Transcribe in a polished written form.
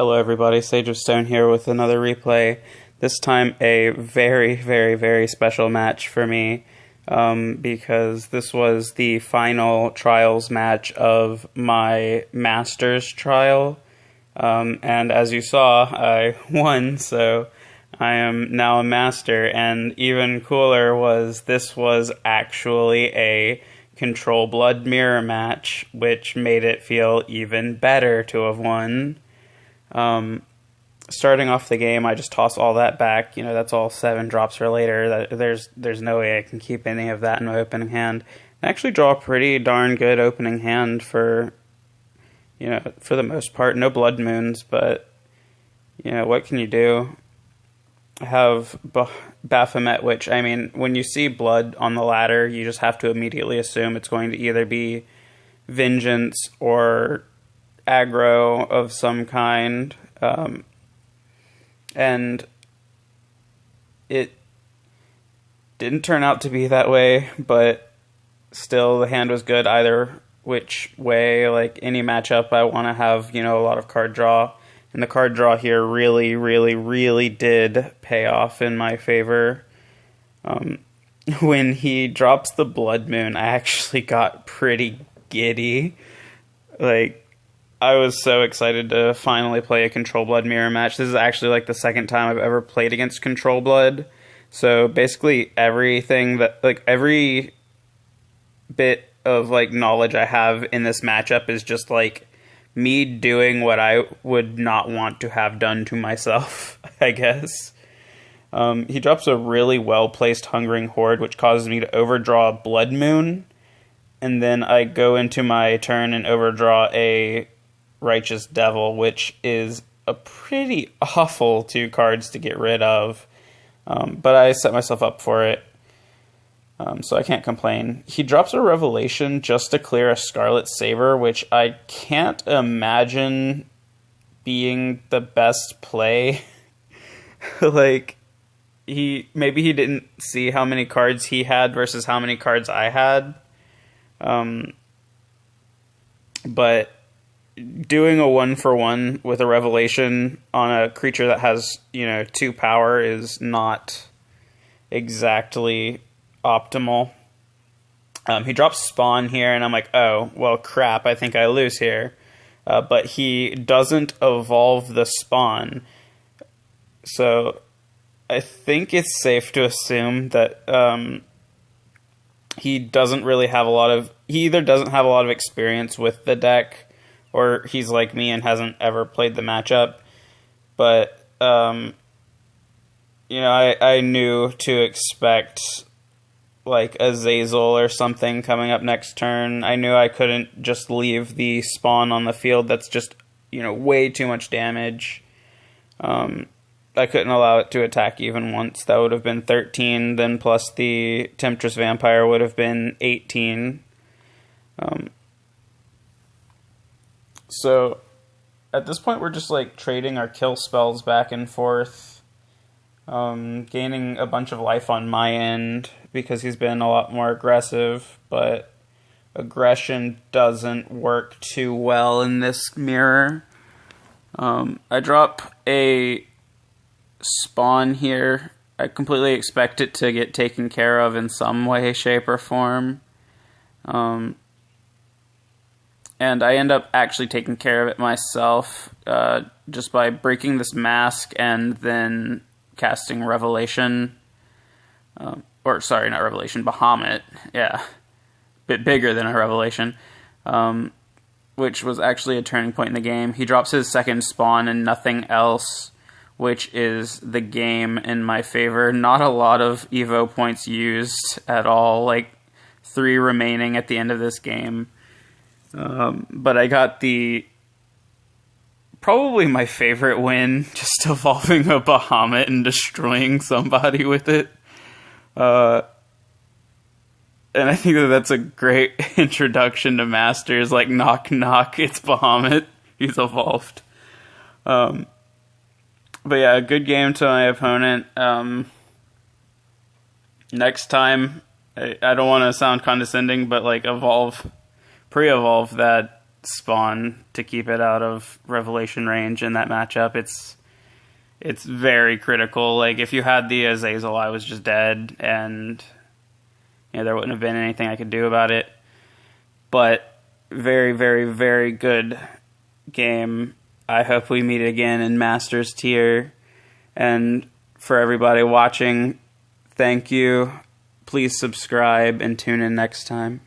Hello everybody, Sage of Stone here with another replay. This time a very, very, very special match for me because this was the final trials match of my Masters trial. And as you saw, I won, so I am now a Master. And even cooler was this was actually a Control Blood mirror match, which made it feel even better to have won. Starting off the game, I just toss all that back. You know, that's all 7 drops for later. There's no way I can keep any of that in my opening hand. I actually draw a pretty darn good opening hand for, you know, for the most part. No blood moons, but, you know, what can you do? I have Baphomet, which, I mean, when you see blood on the ladder, you just have to immediately assume it's going to either be Vengeance or aggro of some kind, and it didn't turn out to be that way, but still the hand was good either which way. Like any matchup, I want to have, you know, a lot of card draw, and the card draw here really, really, really did pay off in my favor. When he drops the Blood Moon, I actually got pretty giddy. Like, I was so excited to finally play a Control Blood mirror match. This is actually like the second time I've ever played against Control Blood. So basically everything that, like, every bit of like knowledge I have in this matchup is just like me doing what I would not want to have done to myself, I guess. He drops a really well-placed Hungering Horde, which causes me to overdraw a Blood Moon. And then I go into my turn and overdraw a Righteous Devil, which is a pretty awful 2 cards to get rid of. But I set myself up for it, so I can't complain. He drops a Revelation just to clear a Scarlet Saber, which I can't imagine being the best play. Like, maybe he didn't see how many cards he had versus how many cards I had. But doing a 1-for-1 with a Revelation on a creature that has, you know, 2 power is not exactly optimal. He drops Spawn here, and I'm like, oh, well, crap, I think I lose here. But he doesn't evolve the Spawn. So I think it's safe to assume that he doesn't really have he either doesn't have a lot of experience with the deck, or he's like me and hasn't ever played the matchup. But, you know, I knew to expect, like, a Zazel or something coming up next turn. I knew I couldn't just leave the Spawn on the field. That's just, you know, way too much damage. I couldn't allow it to attack even once. That would have been 13, then plus the Temptress Vampire would have been 18. So at this point, we're just like trading our kill spells back and forth, gaining a bunch of life on my end because he's been a lot more aggressive, but aggression doesn't work too well in this mirror. I drop a Spawn here. I completely expect it to get taken care of in some way, shape, or form. And I end up actually taking care of it myself, just by breaking this mask and then casting Revelation. Or, sorry, not Revelation, Bahamut. Yeah. Bit bigger than a Revelation. Which was actually a turning point in the game. He drops his second Spawn and nothing else, which is the game in my favor. Not a lot of Evo points used at all, like 3 remaining at the end of this game. But I got probably my favorite win, just evolving a Bahamut and destroying somebody with it. And I think that's a great introduction to Masters, like, knock knock, it's Bahamut, he's evolved. But yeah, a good game to my opponent. Next time, I don't want to sound condescending, but like pre-evolve that Spawn to keep it out of Revelation range in that matchup. It's very critical. Like, if you had the Azazel, I was just dead, and there wouldn't have been anything I could do about it. But very, very, very good game. I hope we meet again in Masters tier. And for everybody watching, thank you. Please subscribe and tune in next time.